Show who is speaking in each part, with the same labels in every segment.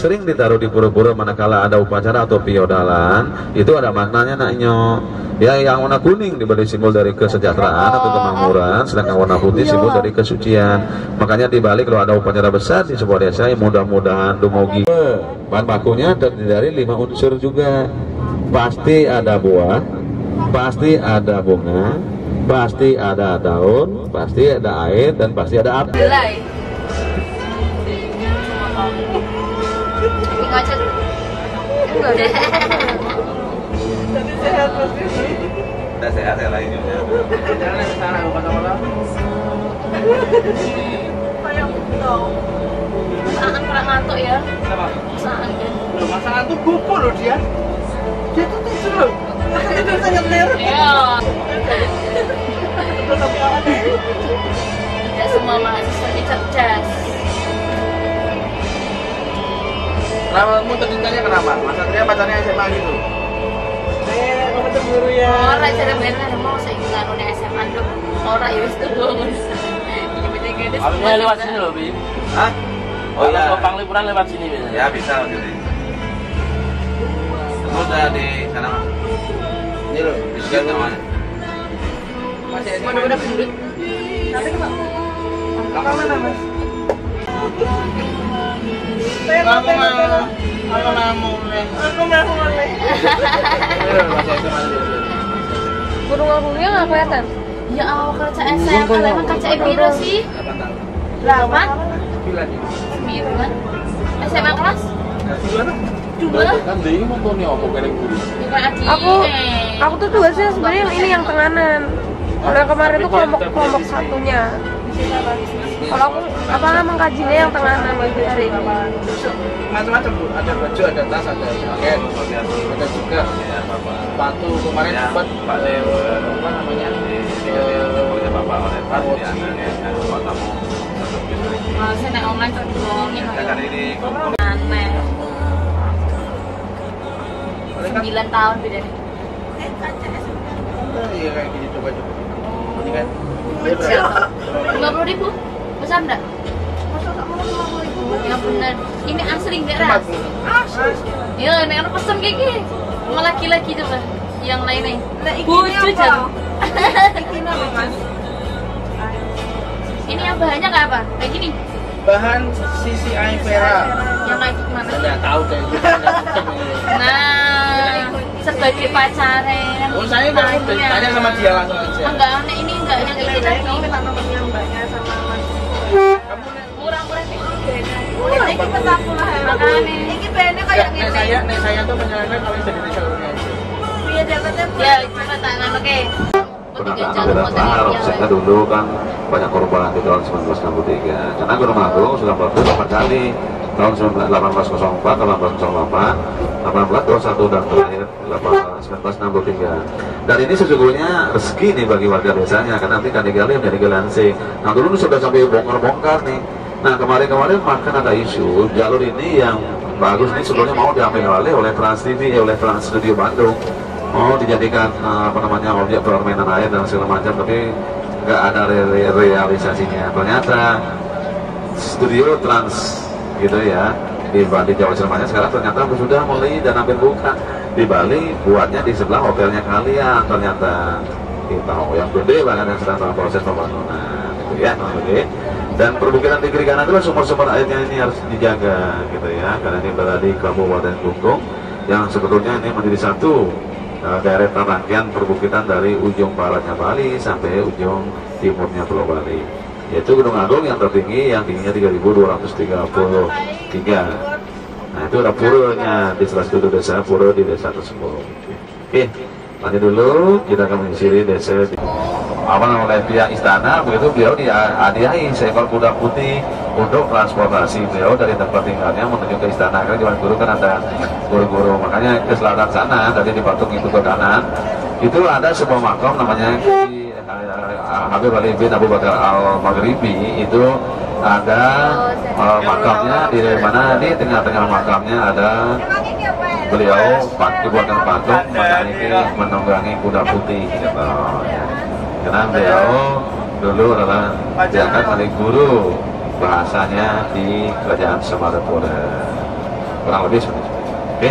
Speaker 1: sering ditaruh di pura-pura manakala ada upacara atau piodalan, itu ada maknanya naknyo. Ya, yang warna kuning diberi simbol dari kesejahteraan atau kemakmuran, sedangkan warna putih simbol dari kesucian. Makanya di Bali kalau ada upacara besar di sebuah desa, ya mudah-mudahan dumugi. Bahan bakunya terdiri dari 5 unsur juga. Pasti ada buah, pasti ada bunga, pasti ada daun, pasti ada air, dan pasti ada api.
Speaker 2: Tapi sehat pasti.
Speaker 1: Udah sehat ya lainnya.
Speaker 2: Jangan ke sana bukan orang. Kayak tahu.
Speaker 3: Masakan kurang ngantuk ya.
Speaker 2: Kenapa?
Speaker 3: Masakan kan.
Speaker 2: Loh, masakan tuh buku loh dia. Dia tuh tidur loh. Itu sangat lerut.
Speaker 3: Iya.
Speaker 2: Tapi apa nih?
Speaker 3: Tidak semua mahasiswa cerdas.
Speaker 2: Kamu tercintanya kenapa? Mas Satria pacarnya SMA gitu? Kamu cemburu ya?
Speaker 3: Orang cara benar mau saya ikut udah SMA dong. Orang ya itu dong. Iya bener gede.
Speaker 4: Harusnya lewat sini loh, Bi.
Speaker 2: Hah?
Speaker 4: Oh iya. Kalau liburan lewat sini biasanya.
Speaker 1: Ya bisa jadi. Terus udah di sana Mas.
Speaker 2: Ini loh.
Speaker 1: Bisa namanya.
Speaker 2: Masih SMA.
Speaker 3: Mana-mana penduduk.
Speaker 2: Nanti ke Kakak mana Mas? Aku mau mulai. Masih SMA dulu.
Speaker 5: Burung agungnya nggak kelihatan?
Speaker 3: Ya Allah kaca SMA kalau emang kaca biru sih.
Speaker 2: 8 tahun.
Speaker 3: 8
Speaker 2: 9 ya?
Speaker 3: 9 SMA kelas
Speaker 2: Gimana?
Speaker 3: 2
Speaker 4: Kan dia mau nih apa kayak guru.
Speaker 3: bukan Adi.
Speaker 5: Aku tuh tugasnya sebenarnya yang ini yang tenganan. Kalau yang kemarin tuh kelompok satunya. Kalau aku mengkajinya yang tenganan hari ini.
Speaker 2: Macam-macam Bu, ada baju, ada tas, ada jaket, ada juga sepatu. Kemarin sempat apa namanya?
Speaker 3: Kalau saya naik online tuh dibohongin aneh. 9 tahun beda nih.
Speaker 2: Iya kayak gini coba-coba. Ini kan.
Speaker 3: 50.000 besar enggak? Ya bener. Ini asli enggak Ras? Ya, nek ono pesen kayak gini. Mau laki-laki coba. Yang lainnya. Bucu jam.
Speaker 5: Ini apa Mas?
Speaker 3: Ini yang bahannya kayak apa? Kayak gini.
Speaker 2: Bahan CCI Vera.
Speaker 3: Yang kayak gimana?
Speaker 2: Enggak tahu deh.
Speaker 3: Nah, sebagai pacarnya.
Speaker 2: Oh, saya enggak tanya sama dia langsung aja.
Speaker 3: Enggak aneh ini enggak yang itu tadi.
Speaker 5: Minta nomornya mbaknya sama Mas.
Speaker 2: Kamu
Speaker 3: Murah-murah nih.
Speaker 5: Ini kita tahu lah.
Speaker 3: Makanya.
Speaker 5: Ini bandnya kayak gini.
Speaker 2: saya tuh penyelenggaraan kalau jadi di showroomnya.
Speaker 5: Iya dapatnya.
Speaker 3: Ya, coba tak nano ke.
Speaker 1: Penataan Agung harusnya dulu kan banyak korban di tahun 1963 karena Gunung Agung sudah meletus 4 kali tahun 1804, 1808, 1821 dan terakhir 1963. Dan ini sesungguhnya rezeki nih bagi warga desanya karena nanti kan digali menjadi gelansing. Nah dulu sudah sampai bongkar-bongkar nih. Nah kemarin-kemarin makan ada isu jalur ini yang bagus nih sebelumnya mau diambil alih oleh Trans TV, oleh Trans Studio Bandung. Mau dijadikan objek permainan air dan segala macam, tapi nggak ada realisasinya. Ternyata studio Trans gitu ya di Bali Jawa Selatan sekarang ternyata sudah mulai dan hampir buka di Bali, buatnya di sebelah hotelnya kalian ternyata kita yang gede banget yang sedang dalam proses pembangunan gitu ya gede. Dan perbukitan di kiri kanan itu sumber-sumber airnya ini harus dijaga gitu ya karena ini berada di Kabupaten Gunggung yang sebetulnya ini menjadi satu daerah rangkaian perbukitan dari ujung baratnya Bali sampai ujung timurnya Pulau Bali, yaitu Gunung Agung yang tertinggi yang tingginya 3.233. Nah itu ada puranya di salah satu desa pura di desa tersebut. Oke, lanjut dulu kita akan menyisiri desa oleh pihak istana. Begitu beliau dihadiahi seekor kuda putih untuk transportasi beliau dari tempat tinggalnya menuju ke istana. Karena di Guru kan ada guru-guru, makanya ke selatan sana tadi di patung itu ke kanan itu ada sebuah makam namanya Habib Ali bin Abu Bakar Al-Maghribi. Itu ada makamnya di mana, di tengah-tengah makamnya ada beliau dibuatkan patung menunggangi kuda putih gitu ya. Karena beliau dulu adalah diangkat oleh guru bahasanya di kerajaan Semarapura. kurang lebih seperti itu. Oke.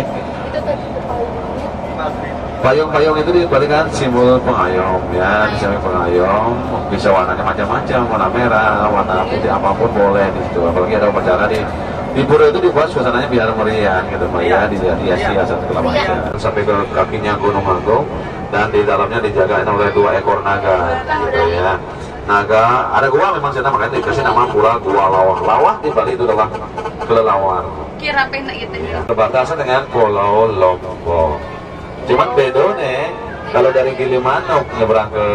Speaker 1: Payung-payung itu dibalikan simbol pengayom ya, simbol pengayom bisa warnanya macam-macam, warna merah, warna putih apapun boleh di situ. Apalagi ada upacara di pura itu dibuat suasananya biar meriah gitu, meriah dihias segala macam. Sampai ke kakinya Gunung Agung dan di dalamnya dijagain oleh 2 ekor naga gitu ya. Naga, ada gua memang sana makanya dikasih nama pura Gua Lawah. Lawah di Bali itu adalah kelelawar.
Speaker 3: Kira penak gitu ya.
Speaker 1: Berbatasan dengan Pulau Lombok. Cuman bedone kalau dari Gilimanuk nyebrang ke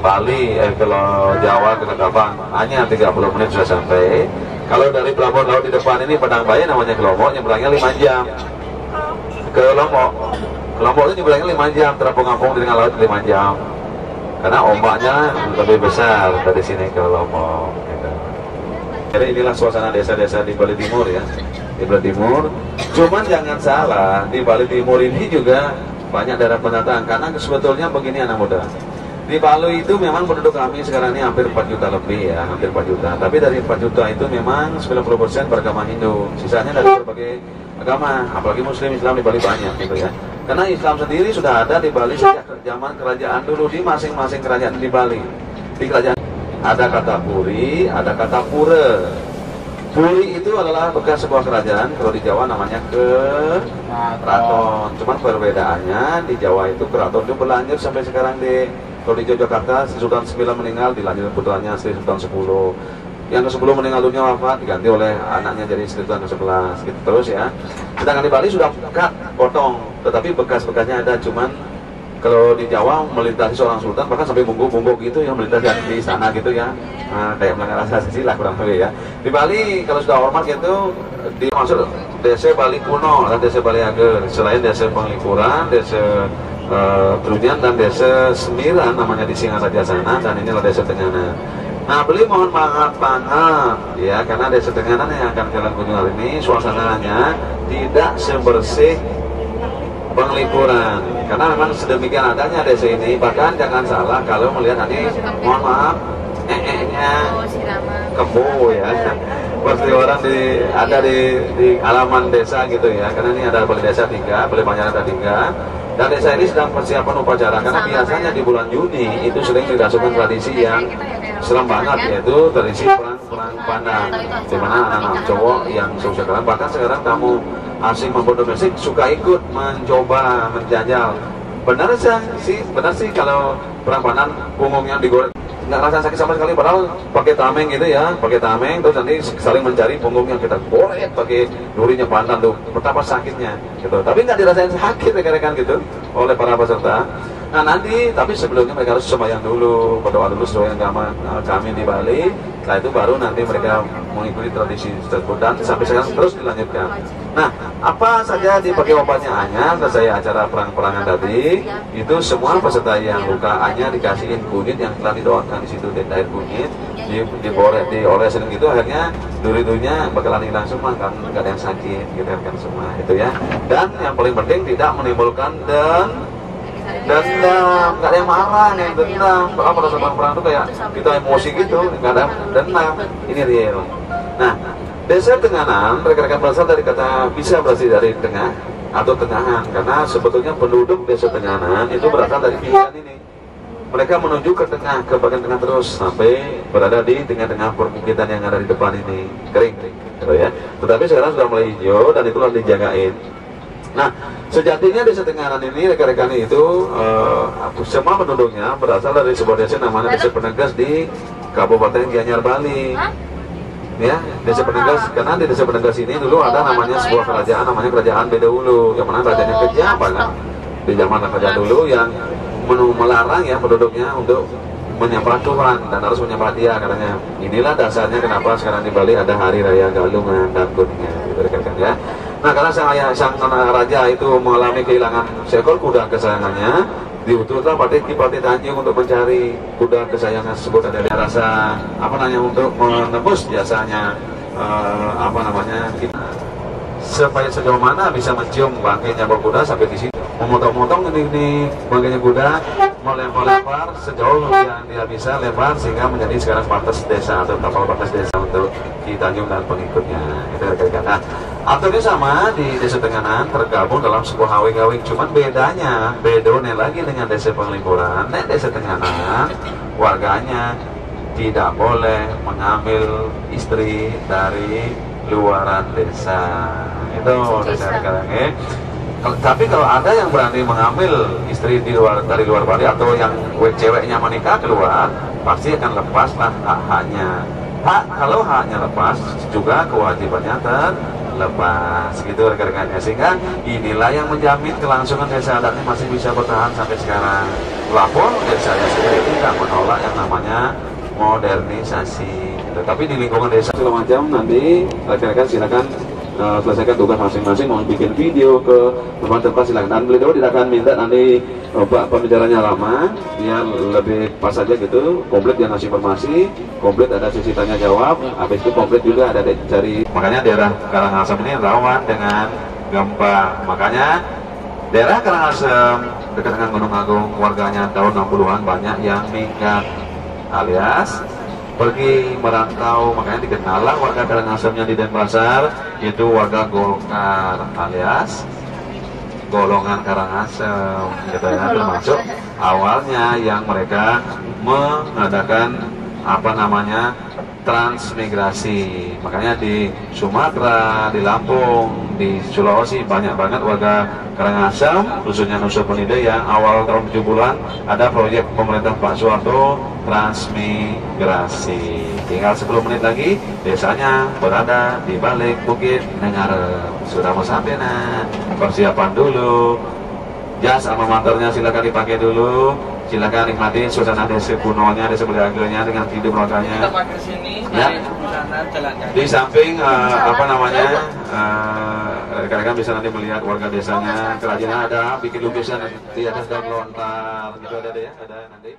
Speaker 1: Bali, ke Jawa ke Ketapang hanya 30 menit sudah sampai. Kalau dari pelabuhan laut di depan ini Padang Bayi namanya ke Lombok, nyebrangnya 5 jam. Ke Lombok itu nyebrangnya 5 jam, terapung-apung di tengah laut 5 jam. Karena ombaknya lebih besar dari sini ke Lombok. Gitu. Jadi inilah suasana desa-desa di Bali Timur ya, di Bali Timur. Cuman jangan salah, di Bali Timur ini juga banyak daerah pendatang. Karena sebetulnya begini anak muda. Di Bali itu memang penduduk kami sekarang ini hampir 4 juta lebih ya, hampir 4 juta. Tapi dari 4 juta itu memang 90% beragama Hindu. Sisanya dari berbagai agama, apalagi Muslim, Islam di Bali banyak gitu ya. Karena Islam sendiri sudah ada di Bali sejak zaman kerajaan dulu di masing-masing kerajaan di Bali. Di kerajaan ada kata Puri, ada kata Pura. Puri itu adalah bekas sebuah kerajaan, kalau di Jawa namanya Keraton. Cuman perbedaannya di Jawa itu keraton itu berlanjut sampai sekarang kalau di Yogyakarta Sri Sultan 9 meninggal, dilanjut putranya Sri Sultan 10. Yang ke-10 meninggal dunia wafat, diganti oleh anaknya jadi Sri Sultan ke-11 gitu terus ya. Sedangkan di Bali sudah potong, tetapi bekas-bekasnya ada. Cuman kalau di Jawa melintasi seorang sultan bahkan sampai bungkuk-bungkuk gitu ya, melintasi di sana gitu ya. Nah, kayak melanggar asasi lah kurang lebih ya. Di Bali kalau sudah hormat gitu dimaksud desa Bali kuno dan desa Bali Ager, selain desa Penglipuran, desa Trunyan dan desa Semiran namanya di Singaraja sana, dan inilah desa Tenganan. Nah, beli mohon maaf banget ya, karena desa Tenganan yang akan kalian kunjungi hari ini suasananya tidak sebersih Penglipuran, karena memang sedemikian adanya desa ini. Bahkan jangan salah kalau melihat tadi, mohon maaf, kebo ya, pasti orang ada di halaman desa gitu ya, karena ini ada balai desa 3, balai Banjar ada 3. Dan desa ini sedang persiapan upacara, karena biasanya di bulan Juni itu sering dirasukan tradisi yang serem banget, yaitu tradisi perang pandan, di mana anak-anak cowok yang seusia kalian, bahkan sekarang tamu asing maupun domestik suka ikut mencoba menjajal. Benar sih kalau perang pandan punggungnya digoreng nggak rasa sakit sama sekali, padahal pakai tameng gitu ya, pakai tameng terus nanti saling mencari punggung yang kita goreng pakai durinya pandan tuh, betapa sakitnya gitu. Tapi nggak dirasain sakit rekan-rekan gitu oleh para peserta. Nah nanti, tapi sebelumnya mereka harus sembahyang dulu, berdoa dulu sesuai agama kami di Bali. Setelah itu baru nanti mereka mengikuti tradisi tersebut, dan sampai sekarang terus dilanjutkan. Nah, apa saja dipakai obatnya hanya selesai acara perang-perangan tadi, itu semua peserta yang luka hanya dikasihin kunyit yang telah didoakan di situ, air kunyit diolesin gitu, akhirnya duri-durinya bakalan hilang semua kan, nggak ada yang sakit gitu kan semua itu ya. Dan yang paling penting tidak menimbulkan dendam, nggak ada yang marah, yang dendam. Kalau pada saat perang itu kayak kita emosi gitu, nggak ada dendam. Ini real. Nah, desa Tenganan rekan-rekan berasal dari kata, bisa berasal dari tengah atau tengahan, karena sebetulnya penduduk desa Tenganan itu berasal dari pinggiran ini. Mereka menuju ke tengah, ke bagian tengah terus sampai berada di tengah-tengah perbukitan yang ada di depan ini, kering gitu ya. Tetapi sekarang sudah mulai hijau dan itulah dijagain. Nah, sejatinya desa Tenganan ini rekan-rekan itu semua penduduknya berasal dari sebuah desa namanya Desa Penegas di Kabupaten Gianyar, Bali. Ya, Desa Penegas, karena di Desa Penegas ini dulu ada namanya sebuah kerajaan namanya Kerajaan Bedahulu, yang mana rajanya kejam banget di zaman kerajaan dulu, yang melarang ya penduduknya untuk menyembah Tuhan dan harus menyembah Dia katanya. Inilah dasarnya kenapa sekarang di Bali ada Hari Raya Galungan dan Kuningan gitu rekan-rekan ya. Nah, karena sang raja itu mengalami kehilangan seekor kuda kesayangannya, diutuslah Ki Pati Tanjung untuk mencari kuda kesayangan tersebut. Ada rasa untuk menembus jasanya supaya sejauh mana bisa mencium bangkainya berkuda sampai di situ. memotong-motong ini bagiannya kuda, melempar sejauh yang dia bisa lempar sehingga menjadi sekarang batas desa atau kapal batas desa untuk Ki Tanjung dan pengikutnya. Itu rekan-rekan. Nah, aturnya sama di Desa Tenganan tergabung dalam sebuah hawing-hawing, cuman bedanya lagi dengan Desa Penglipuran. Nah, Desa Tenganan warganya tidak boleh mengambil istri dari luaran desa. Itu desa sekarang ya. Tapi kalau ada yang berani mengambil istri dari luar Bali atau yang ceweknya menikah keluar, pasti akan lepaslah hak-haknya. Kalau haknya lepas, juga kewajibannya terlepas, gitu rekan-rekannya. Sehingga inilah yang menjamin kelangsungan desa adat ini masih bisa bertahan sampai sekarang. Lapor dari saya sendiri tidak menolak yang namanya modernisasi. Tapi di lingkungan desa segala macam, nanti rekan-rekan silakan selesaikan tugas masing-masing, mau bikin video ke tempat-tempat silakan. Dan beliau tidak akan minta nanti pembicaranya lama, dia lebih pas saja gitu, komplit dia ngasih informasi, komplit ada sesi tanya jawab, habis itu komplit juga ada cari. Makanya daerah Karangasem ini rawan dengan gempa. Makanya daerah Karangasem dekat dengan Gunung Agung, warganya tahun 60-an banyak yang minggat alias pergi merantau, makanya dikenallah warga Karangasemnya di Denpasar itu warga Golkar alias golongan Karangasem gitu ya, termasuk awalnya yang mereka mengadakan transmigrasi. Makanya di Sumatera, di Lampung, di Sulawesi banyak banget warga Karangasem, khususnya Nusa Penida yang awal tahun 70-an ada proyek pemerintah Pak Soeharto transmigrasi. Tinggal 10 menit lagi desanya berada di balik Bukit Nengarem. Sudah mau sampai, nah persiapan dulu, jas alma maternya silakan dipakai dulu. Silakan nikmati suasana desa kunonya, desa beraganya dengan hidup rotanya.
Speaker 2: Kita pakai sini,
Speaker 1: ya. Di samping rekan-rekan bisa nanti melihat warga desanya, kerajinan ada, bikin lukisan di atas daun lontar, gitu ada ya, ada nanti.